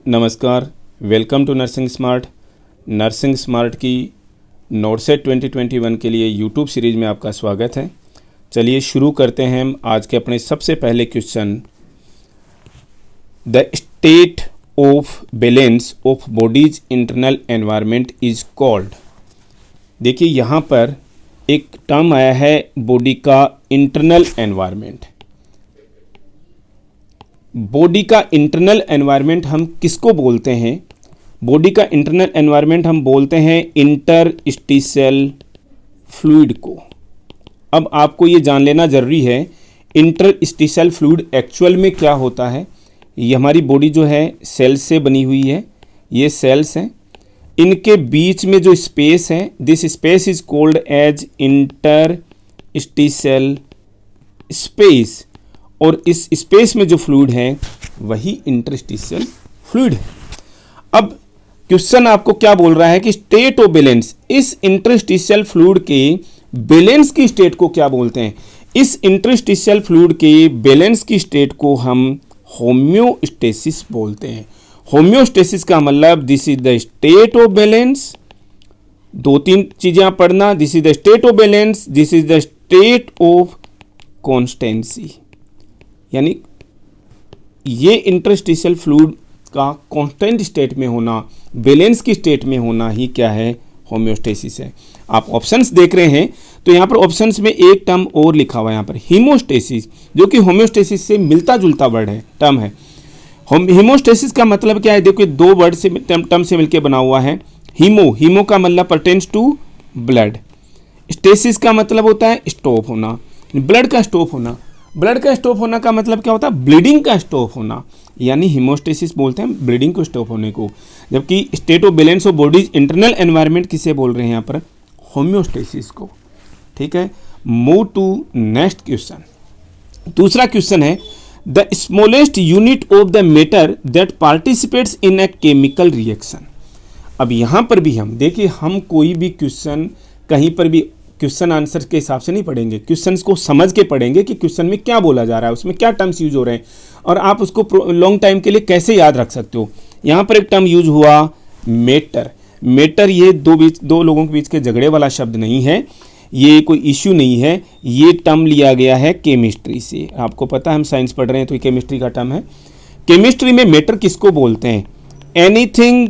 नमस्कार, welcome to nursing smart. Nursing smart की नोटसेट 2021 के लिए यूट्यूब सीरीज़ में आपका स्वागत है। चलिए शुरू करते हैं हम आज के अपने सबसे पहले question. The state of balance of bodies internal environment is called. देखिए यहाँ पर एक टर्म आया है बॉडी का इंटरनल एनवायरनमेंट। बॉडी का इंटरनल एनवायरनमेंट हम किसको बोलते हैं? बॉडी का इंटरनल एनवायरनमेंट हम बोलते हैं इंटरस्टिशियल फ्लूइड को। अब आपको ये जान लेना ज़रूरी है इंटरस्टिशियल फ्लूइड एक्चुअल में क्या होता है। ये हमारी बॉडी जो है सेल्स से बनी हुई है, ये सेल्स हैं, इनके बीच में जो स्पेस है this space is called as interstitial space, और इस स्पेस में जो फ्लूइड है वही इंटरस्टिशियल फ्लूइड है। अब क्वेश्चन आपको क्या बोल रहा है कि स्टेट ऑफ बैलेंस, इस इंटरस्टिशियल फ्लूइड के बैलेंस की स्टेट को क्या बोलते हैं? इस इंटरस्टिशियल फ्लूइड के बैलेंस की स्टेट को हम होम्योस्टेसिस बोलते हैं। होम्योस्टेसिस का मतलब this is the state of balance. दो तीन चीजें आप पढ़ना, this is the state of balance, this is the state of constituency, यानी ये इंटरस्टिशियल फ्लूइड का कांस्टेंट स्टेट में होना, बैलेंस की स्टेट में होना ही क्या है? होम्योस्टेसिस है। आप ऑप्शंस देख रहे हैं तो यहाँ पर ऑप्शंस में एक टर्म और लिखा हुआ है यहाँ पर हीमोस्टेसिस, जो कि होम्योस्टेसिस से मिलता जुलता वर्ड है, टर्म है। हीमोस्टेसिस का मतलब क्या है? देखो दो वर्ड से टर्म से मिलकर बना हुआ है। हीमो का मतलब परटेन्स टू ब्लड, स्टेसिस का मतलब होता है स्टॉप होना, ब्लड का स्टॉप होना। ब्लड का स्टॉप होना का मतलब क्या होता है? ब्लीडिंग का स्टॉप होना, यानी हीमोस्टेसिस बोलते हैं ब्लीडिंग को स्टॉप होने को। जबकि state of balance of bodies internal environment किसे बोल रहे हैं यहाँ पर? होम्योस्टेसिस को। ठीक है, मूव टू नेक्स्ट क्वेश्चन। दूसरा क्वेश्चन है the smallest unit of the matter that participates in a chemical reaction. अब यहाँ पर भी हम देखिए, हम कोई भी क्वेश्चन कहीं पर भी क्वेश्चन आंसर के हिसाब से नहीं पढ़ेंगे, क्वेश्चंस को समझ के पढ़ेंगे कि क्वेश्चन में क्या बोला जा रहा है, उसमें क्या टर्म्स यूज हो रहे हैं और आप उसको लॉन्ग टाइम के लिए कैसे याद रख सकते हो। यहाँ पर एक टर्म यूज हुआ मैटर। मैटर ये दो लोगों के बीच के झगड़े वाला शब्द नहीं है, ये कोई इश्यू नहीं है, ये टर्म लिया गया है केमिस्ट्री से। आपको पता है हम साइंस पढ़ रहे हैं तो ये केमिस्ट्री का टर्म है। केमिस्ट्री में मैटर किसको बोलते हैं? एनीथिंग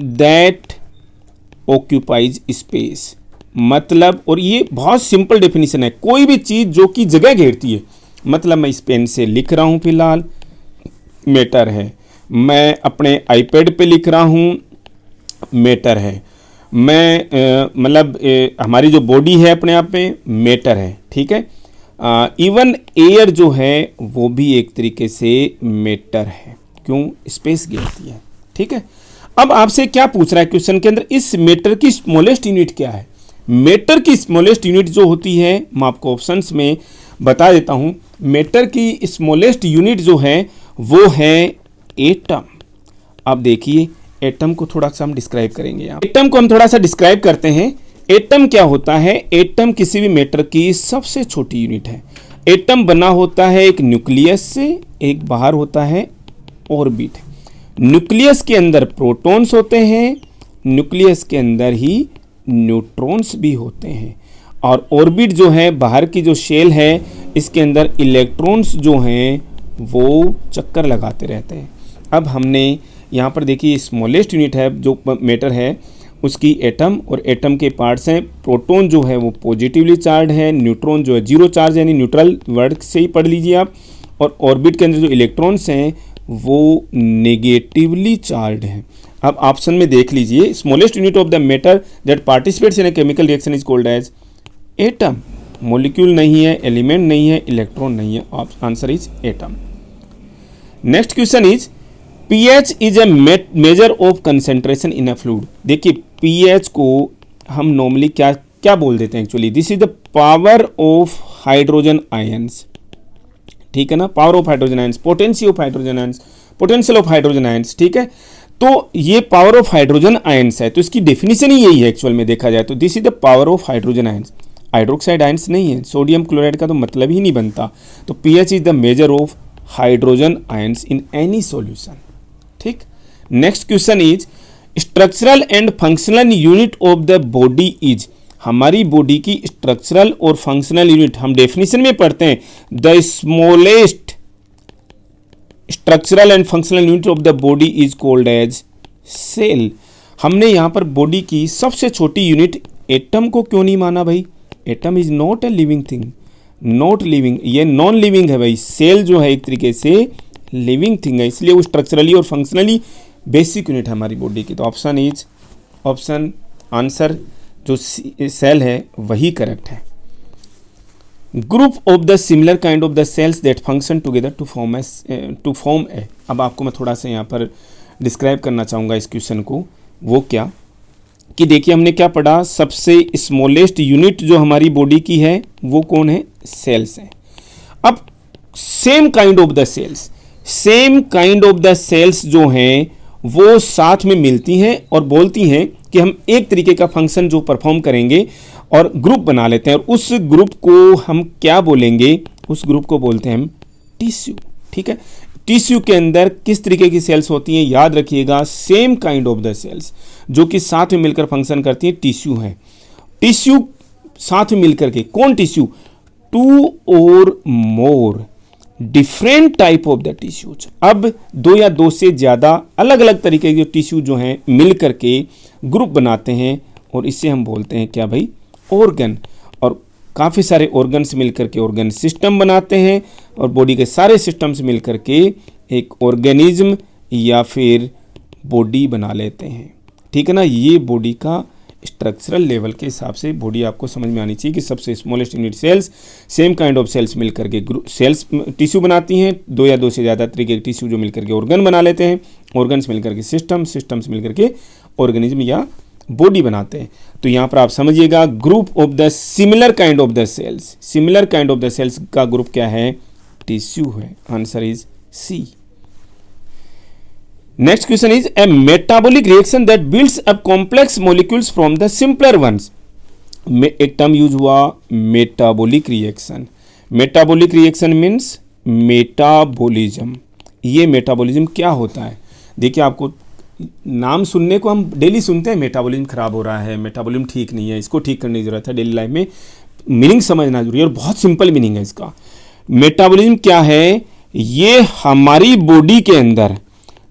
दैट ऑक्यूपाइज स्पेस, मतलब, और ये बहुत सिंपल डेफिनेशन है, कोई भी चीज जो कि जगह घेरती है। मतलब मैं इस पेन से लिख रहा हूं फिलहाल, मैटर है। मैं अपने आईपैड पे लिख रहा हूं, मैटर है। मैं हमारी जो बॉडी है अपने आप में मैटर है। ठीक है, इवन एयर जो है वो भी एक तरीके से मैटर है। क्यों? स्पेस घेरती है। ठीक है, अब आपसे क्या पूछ रहा है क्वेश्चन के अंदर? इस मैटर की स्मॉलेस्ट यूनिट क्या है? मैटर की स्मॉलेस्ट यूनिट जो होती है, मैं आपको ऑप्शंस में बता देता हूं। मैटर की स्मॉलेस्ट यूनिट जो है वो है एटम। अब देखिए एटम को थोड़ा सा हम डिस्क्राइब करेंगे। एटम को हम थोड़ा सा डिस्क्राइब करते हैं। एटम क्या होता है? एटम किसी भी मैटर की सबसे छोटी यूनिट है। एटम बना होता है एक न्यूक्लियस से, एक बाहर होता है ऑर्बिट। न्यूक्लियस के अंदर प्रोटॉन्स होते हैं, न्यूक्लियस के अंदर ही न्यूट्रॉन्स भी होते हैं, और ऑर्बिट जो है बाहर की जो शेल है इसके अंदर इलेक्ट्रॉन्स जो हैं वो चक्कर लगाते रहते हैं। अब हमने यहाँ पर देखिए स्मॉलेस्ट यूनिट है जो मैटर है उसकी एटम, और एटम के पार्ट्स हैं। प्रोटॉन जो है वो पॉजिटिवली चार्ज है, न्यूट्रॉन जो है जीरो चार्ज, यानी न्यूट्रल वर्ड से ही पढ़ लीजिए आप। और ऑर्बिट के अंदर जो इलेक्ट्रॉन्स हैं वो नेगेटिवली चार्ज हैं। अब ऑप्शन में देख लीजिए, smallest unit of the matter that participates in a chemical reaction is called as atom. Molecule नहीं है, एलिमेंट नहीं है, इलेक्ट्रॉन नहीं है, answer is atom. Next question is pH is a measure of concentration in a fluid. देखिए pH को हम normally क्या क्या बोल देते हैं actually? This is the power of hydrogen ions. ठीक है ना, power of hydrogen ions, potential of hydrogen ions, potential of hydrogen ions. ठीक है, तो ये पावर ऑफ हाइड्रोजन आयंस है, तो इसकी डेफिनेशन ही यही है एक्चुअल में देखा जाए तो। This is the power of hydrogen ions. Hydroxide ions नहीं है, सोडियम क्लोराइड का तो मतलब ही नहीं बनता। तो pH is the measure of hydrogen ions in any solution. ठीक, next question is structural and functional unit of the body is, हमारी बॉडी की स्ट्रक्चरल और फंक्शनल यूनिट हम डेफिनेशन में पढ़ते हैं, the smallest structural and functional unit of the body is called as cell. हमने यहां पर बॉडी की सबसे छोटी यूनिट एटम को क्यों नहीं माना भाई? Atom is not a living thing, not living, ये नॉन लिविंग है भाई। सेल जो है एक तरीके से लिविंग थिंग है, इसलिए वो स्ट्रक्चरली और फंक्शनली बेसिक यूनिट है हमारी बॉडी की। तो ऑप्शन इज, ऑप्शन आंसर जो सेल है वही करेक्ट है। Group of the similar kind of the cells that function together to form a. अब आपको मैं थोड़ा सा यहाँ पर डिस्क्राइब करना चाहूँगा इस क्वेश्चन को। वो क्या कि देखिए हमने क्या पढ़ा, सबसे स्मॉलेस्ट यूनिट जो हमारी बॉडी की है वो कौन है? सेल्स है। अब same kind of the cells, same kind of the cells जो हैं वो साथ में मिलती हैं और बोलती हैं कि हम एक तरीके का फंक्शन जो परफॉर्म करेंगे और ग्रुप बना लेते हैं, और उस ग्रुप को हम क्या बोलेंगे? उस ग्रुप को बोलते हैं हम टिश्यू। ठीक है, टिश्यू के अंदर किस तरीके की सेल्स होती हैं? याद रखिएगा, same kind of the cells जो कि साथ में मिलकर फंक्शन करती हैं टिश्यू हैं। टिश्यू साथ में मिलकर के, कौन टिश्यू? टू और more different type of the tissues. अब दो या दो से ज़्यादा अलग अलग तरीके के टिश्यू जो हैं मिल करके ग्रुप बनाते हैं, और इससे हम बोलते हैं क्या भाई? ऑर्गन। और काफ़ी सारे ऑर्गन्स मिलकर के ऑर्गन सिस्टम बनाते हैं, और बॉडी के सारे सिस्टम्स मिलकर के एक ऑर्गेनिज्म या फिर बॉडी बना लेते हैं। ठीक है ना, ये बॉडी का स्ट्रक्चरल लेवल के हिसाब से बॉडी आपको समझ में आनी चाहिए कि सबसे smallest unit cells, same kind of cells मिलकर के सेल्स टिश्यू बनाती हैं, दो या दो से ज़्यादा तरीके के टिश्यू जो मिलकर के ऑर्गन बना लेते हैं, ऑर्गन्स मिलकर के सिस्टम्स मिलकर के ऑर्गेनिज्म या बॉडी बनाते हैं। तो यहाँ पर आप समझिएगा, group of the similar kind of the cells, similar kind of the cells का ग्रुप क्या है? टिश्यू है। Answer is C. Next question is a metabolic reaction that builds up complex molecules from the simpler ones. एक term use हुआ metabolic reaction. Metabolic reaction means metabolism. ये metabolism क्या होता है? देखिए, आपको नाम सुनने को हम डेली सुनते हैं, मेटाबॉलिज्म खराब हो रहा है, मेटाबॉलिज्म ठीक नहीं है, इसको ठीक करने की जरूरत है। डेली लाइफ में मीनिंग समझना जरूरी है, और बहुत सिंपल मीनिंग है इसका। मेटाबॉलिज्म क्या है? ये हमारी बॉडी के अंदर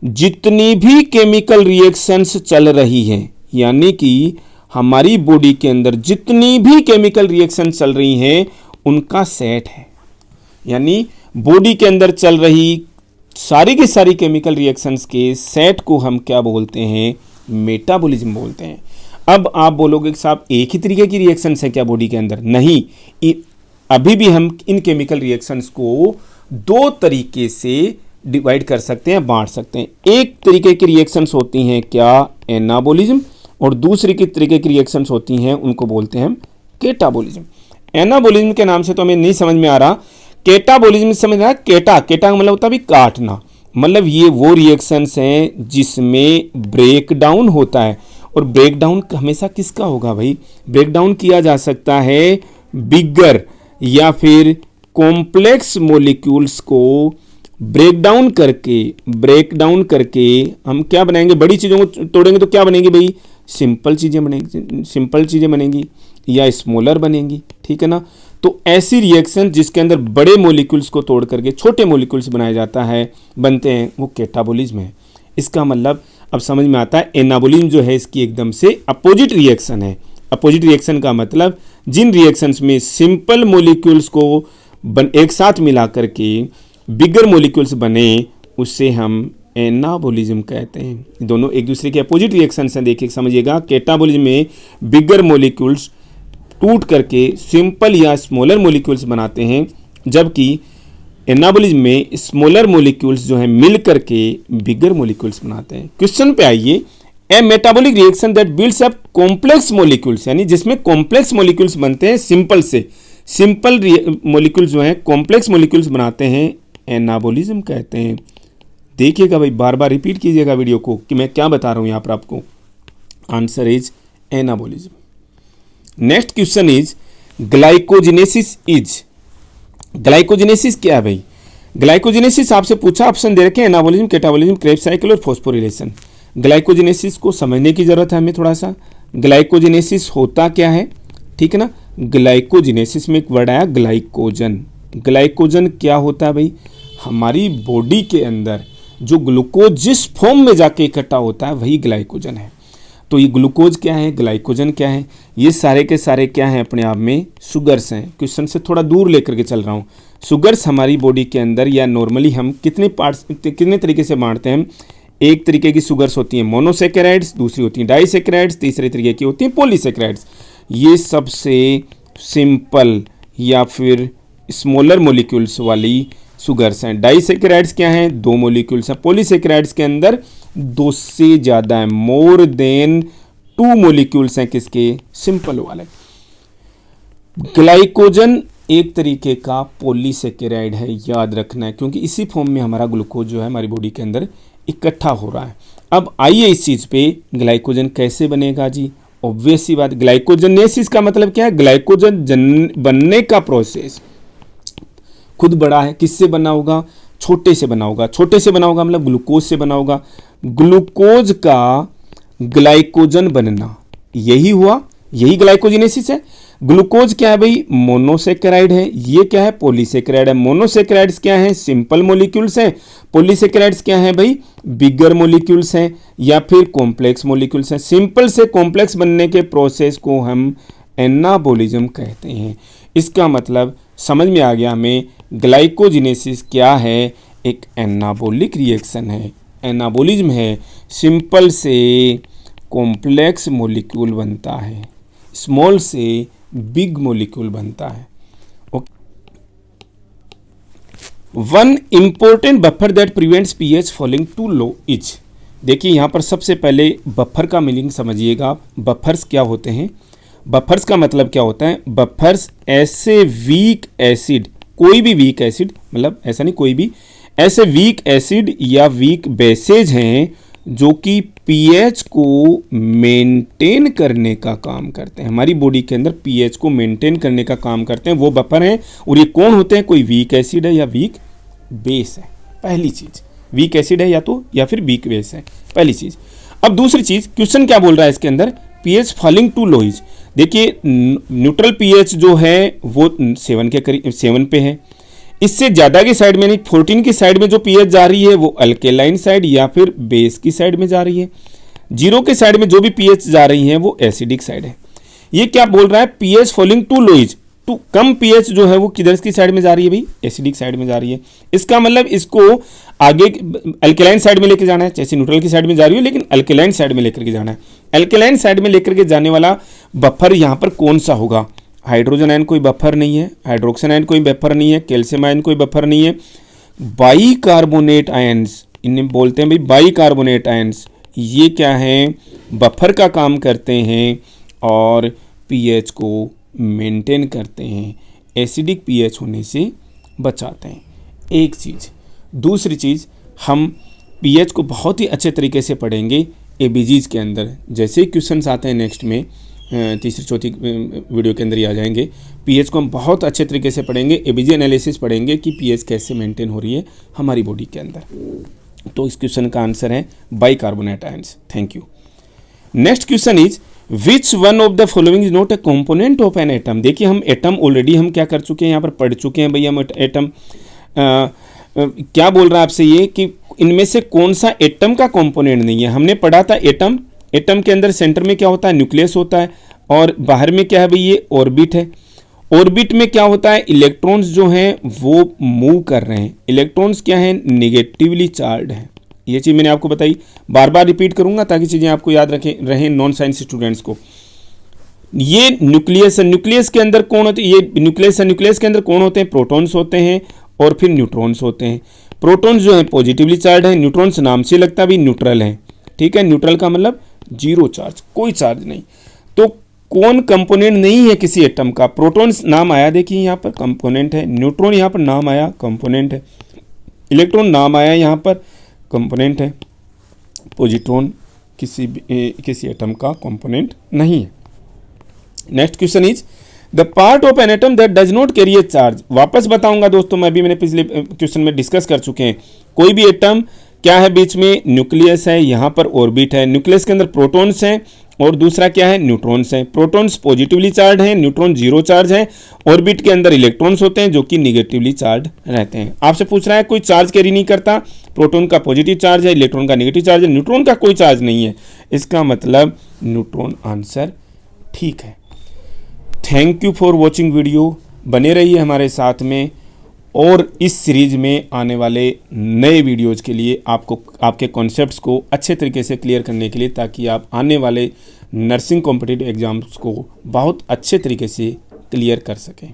जितनी भी केमिकल रिएक्शंस चल रही हैं, यानी कि हमारी बॉडी के अंदर जितनी भी केमिकल रिएक्शन चल रही हैं उनका सेट है। यानी बॉडी के अंदर चल रही सारी की सारी केमिकल रिएक्शंस के सेट को हम क्या बोलते हैं? मेटाबॉलिज्म बोलते हैं। अब आप बोलोगे कि साहब एक ही तरीके की रिएक्शंस है क्या बॉडी के अंदर? नहीं, अभी भी हम इन केमिकल रिएक्शंस को दो तरीके से डिवाइड कर सकते हैं, बांट सकते हैं। एक तरीके की रिएक्शंस होती हैं क्या? एनाबॉलिज्म। और दूसरी की तरीके की रिएक्शंस होती हैं, उनको बोलते हैं हम केटाबॉलिज्म। एनाबॉलिज्म के नाम से तो हमें नहीं समझ में आ रहा, केटाबॉलिज्म समझ रहा है? केटा का मतलब होता है भी काटना, मतलब ये वो रिएक्शंस हैं जिसमें ब्रेक डाउन होता है। और ब्रेक डाउन हमेशा किसका होगा भाई? ब्रेक डाउन किया जा सकता है बिगर या फिर कॉम्प्लेक्स मॉलिक्यूल्स को ब्रेक डाउन करके हम क्या बनाएंगे? बड़ी चीज़ों को तोड़ेंगे तो क्या बनेगी भाई? सिंपल चीज़ें बनेंगी या स्मॉलर बनेंगी। ठीक है ना, तो ऐसी रिएक्शन जिसके अंदर बड़े मॉलिक्यूल्स को तोड़ करके छोटे मॉलिक्यूल्स बनाया जाता है, बनते हैं, वो केटाबॉलिज्म है। इसका मतलब अब समझ में आता है, एनाबॉलिज्म जो है इसकी एकदम से अपोजिट रिएक्शन है। अपोजिट रिएक्शन का मतलब जिन रिएक्शंस में सिंपल मॉलिक्यूल्स को एक साथ मिला करके बिगर मॉलिक्यूल्स बने, उससे हम एनाबॉलिज्म कहते हैं। दोनों एक दूसरे के अपोजिट रिएक्शंस हैं। देखिए समझिएगा, केटाबॉलिज्म में बिगर मॉलिक्यूल्स टूट करके सिंपल या स्मॉलर मॉलिक्यूल्स बनाते हैं, जबकि एनाबॉलिज्म में स्मॉलर मॉलिक्यूल्स जो हैं मिल करके बिगर मॉलिक्यूल्स बनाते हैं। क्वेश्चन पे आइए, a metabolic reaction that builds up complex molecules, यानी जिसमें कॉम्प्लेक्स मॉलिक्यूल्स बनते हैं सिंपल से, सिंपल मॉलिक्यूल्स जो हैं कॉम्प्लेक्स मॉलिक्यूल्स बनाते हैं, एनाबॉलिज्म कहते हैं। देखिएगा भाई, बार बार रिपीट कीजिएगा वीडियो को कि मैं क्या बता रहा हूं यहां पर आपको। Answer is anabolism. Next question is glycogenesis is. Glycogenesis क्या है भाई? ग्लाइकोजेनेसिस आपसे पूछा, ऑप्शन दे रखे हैं एनाबॉलिज्म, कैटाबॉलिज्म, क्रेब्स साइकिल और फॉस्फोरिलेशन। ग्लाइकोजेनेसिस को समझने की जरूरत है हमें थोड़ा सा। ग्लाइकोजेनेसिस होता क्या है, ठीक है ना। ग्लाइकोजेनेसिस में एक वर्ड आया ग्लाइकोजन। ग्लाइकोजन क्या होता है भाई, हमारी बॉडी के अंदर जो ग्लूकोज जिस फॉर्म में जाके इकट्ठा होता है वही ग्लाइकोजन है। तो ये ग्लूकोज क्या है, ग्लाइकोजन क्या है, ये सारे के सारे क्या हैं, अपने आप में शुगर्स हैं। क्वेश्चन से थोड़ा दूर लेकर के चल रहा हूँ। शुगर्स हमारी बॉडी के अंदर या नॉर्मली हम कितने पार्ट्स कितने तरीके से बांटते हैं। एक तरीके की शुगर्स होती हैं मोनोसेकेराइड्स, दूसरी होती हैं डाइसेकेराइड्स, तीसरे तरीके की होती हैं पॉलीसेकेराइड्स। ये सबसे सिंपल या फिर स्मॉलर मॉलिक्यूल्स वाली शुगर्स हैं। डाइसेकेराइड्स क्या हैं, 2 मॉलिक्यूल्स हैं। पॉलीसेकेराइड्स के अंदर 2 से ज़्यादा है, मोर देन 2 मॉलिक्यूल्स हैं किसके, सिंपल वाले। ग्लाइकोजन एक तरीके का पॉलीसेकेराइड है, याद रखना है, क्योंकि इसी फॉर्म में हमारा ग्लूकोज जो है हमारी बॉडी के अंदर इकट्ठा हो रहा है। अब आइए इस चीज़ पे, ग्लाइकोजन कैसे बनेगा जी। ऑब्वियस सी बात, ग्लाइकोजनेसिस का मतलब क्या है, ग्लाइकोजन बनने का प्रोसेस खुद बड़ा है। किससे बना होगा, छोटे से बना होगा। छोटे से बना होगा मतलब ग्लूकोज से बना होगा। ग्लूकोज का ग्लाइकोजन बनना, यही हुआ, यही ग्लाइकोजेनेसिस है। ग्लूकोज क्या है भाई, मोनोसेकेराइड है। ये क्या है, पॉलीसेकेराइड है। मोनोसेकेराइड्स क्या है, सिंपल मॉलिक्यूल्स हैं। पॉलीसेकेराइड्स क्या है भाई, बिगर मॉलिक्यूल्स हैं या फिर कॉम्प्लेक्स मॉलिक्यूल्स हैं। सिंपल से कॉम्प्लेक्स बनने के प्रोसेस को हम एनाबॉलिज्म कहते हैं। इसका मतलब समझ में आ गया हमें, ग्लाइकोजेनेसिस क्या है, एक एनाबॉलिक रिएक्शन है, एनाबॉलिज्म है। सिंपल से कॉम्प्लेक्स मॉलिक्यूल बनता है, स्मॉल से बिग मॉलिक्यूल बनता है। One important buffer that prevents pH falling to low is, देखिए यहाँ पर सबसे पहले बफर का मीनिंग समझिएगा आप। बफर्स क्या होते हैं, बफर्स का मतलब क्या होता है, बफर्स ऐसे वीक एसिड, कोई भी वीक एसिड, मतलब ऐसा नहीं कोई भी, ऐसे वीक एसिड या वीक बेसेज हैं जो कि पीएच को मेंटेन करने का काम करते हैं। हमारी बॉडी के अंदर पीएच को मेंटेन करने का काम करते हैं, वो बफर हैं। और ये कौन होते हैं, कोई वीक एसिड है या वीक बेस है। पहली चीज, वीक एसिड है या फिर वीक बेस है, पहली चीज। अब दूसरी चीज, क्वेश्चन क्या बोल रहा है इसके अंदर, pH falling to low is. देखिए न्यूट्रल पीएच जो है वो 7 के करीब, 7 पे है। इससे ज़्यादा की साइड में नहीं, 14 की साइड में जो पीएच जा रही है वो अल्केलाइन साइड या फिर बेस की साइड में जा रही है। 0 के साइड में जो भी पीएच जा रही है वो एसिडिक साइड है। ये क्या बोल रहा है, pH falling to low is, to come pH जो है वो किधर की साइड में जा रही है भाई, एसिडिक साइड में जा रही है। इसका मतलब इसको आगे अल्केलाइन साइड में लेकर जाना है, जैसे न्यूट्रल की साइड में जा रही है लेकिन अल्केलाइन साइड में लेकर के जाना है। अल्केलाइन साइड में लेकर के जाने वाला बफर यहाँ पर कौन सा होगा, हाइड्रोजन आयन कोई बफर नहीं है, हाइड्रोक्सिन आयन कोई बफर नहीं है, कैल्शियम आयन कोई बफर नहीं है। बाइकार्बोनेट आयंस, इन्हें बोलते हैं भाई बाइकार्बोनेट आयंस, ये क्या है, बफर का काम करते हैं और पीएच को मेंटेन करते हैं, एसिडिक पीएच होने से बचाते हैं। एक चीज़। दूसरी चीज़, हम पीएच को बहुत ही अच्छे तरीके से पढ़ेंगे एबीजीज के अंदर। जैसे ही क्वेश्चंस आते हैं नेक्स्ट में, तीसरी चौथी वीडियो के अंदर ही आ जाएंगे, पीएच को हम बहुत अच्छे तरीके से पढ़ेंगे, एबीजी एनालिसिस पढ़ेंगे कि पीएच कैसे मेंटेन हो रही है हमारी बॉडी के अंदर। तो इस क्वेश्चन का आंसर है bicarbonate ions. Thank you. Next question is, which one of the following is not a component of an atom. देखिए हम एटम ऑलरेडी हम क्या कर चुके हैं, यहाँ पर पढ़ चुके हैं भैया हम एटम। क्या बोल रहा है आपसे ये कि इनमें से कौन सा एटम का कंपोनेंट नहीं है। हमने पढ़ा था एटम, एटम के अंदर सेंटर में क्या होता है, न्यूक्लियस होता है, और बाहर में क्या है भाई, ये ऑर्बिट है। ऑर्बिट में क्या होता है, इलेक्ट्रॉन्स जो हैं वो मूव कर रहे हैं। इलेक्ट्रॉन्स क्या हैं, निगेटिवली चार्ज हैं। ये चीज़ मैंने आपको बताई, बार बार रिपीट करूंगा ताकि चीज़ें आपको याद रहें नॉन साइंस स्टूडेंट्स को। ये न्यूक्लियस है, न्यूक्लियस के अंदर कौन होते हैं, ये न्यूक्लियस है, न्यूक्लियस के अंदर कौन होते हैं, प्रोटॉन्स होते हैं और फिर न्यूट्रॉन्स होते हैं। प्रोटॉन्स जो है पॉजिटिवली चार्ज है, न्यूट्रॉन्स नाम से लगता भी न्यूट्रल है। ठीक है, न्यूट्रल का मतलब जीरो चार्ज, कोई चार्ज नहीं। तो कौन कंपोनेंट नहीं है किसी एटम का, प्रोटॉन्स नाम आया, देखिए यहाँ पर कंपोनेंट है, न्यूट्रॉन यहाँ पर नाम आया कंपोनेंट है, इलेक्ट्रॉन नाम आया यहाँ पर कंपोनेंट है, पॉजिट्रॉन किसी एटम का कंपोनेंट नहीं है। Next question is, the part of an atom that does not carry A charge, वापस बताऊंगा दोस्तों, मैं भी मैंने पिछले क्वेश्चन में डिस्कस कर चुके हैं। कोई भी एटम क्या है, बीच में न्यूक्लियस है, यहाँ पर ऑर्बिट है, न्यूक्लियस के अंदर प्रोटॉन्स हैं और दूसरा क्या है, न्यूट्रॉन्स हैं। प्रोटॉन्स पॉजिटिवली चार्ज हैं, न्यूट्रॉन जीरो चार्ज है। ऑर्बिट के अंदर इलेक्ट्रॉन्स होते हैं जो कि निगेटिवली चार्ज रहते हैं। आपसे पूछ रहा है कोई चार्ज कैरी नहीं करता, प्रोटॉन का पॉजिटिव चार्ज है, इलेक्ट्रॉन का नेगेटिव चार्ज है, न्यूट्रॉन का कोई चार्ज नहीं है, इसका मतलब न्यूट्रॉन आंसर ठीक है। Thank you for watching video, बने रहिए हमारे साथ में, और इस सीरीज में आने वाले नए वीडियोज़ के लिए आपको आपके कॉन्सेप्ट्स को अच्छे तरीके से क्लियर करने के लिए, ताकि आप आने वाले नर्सिंग कॉम्पिटिटिव एग्ज़ाम्स को बहुत अच्छे तरीके से क्लियर कर सकें।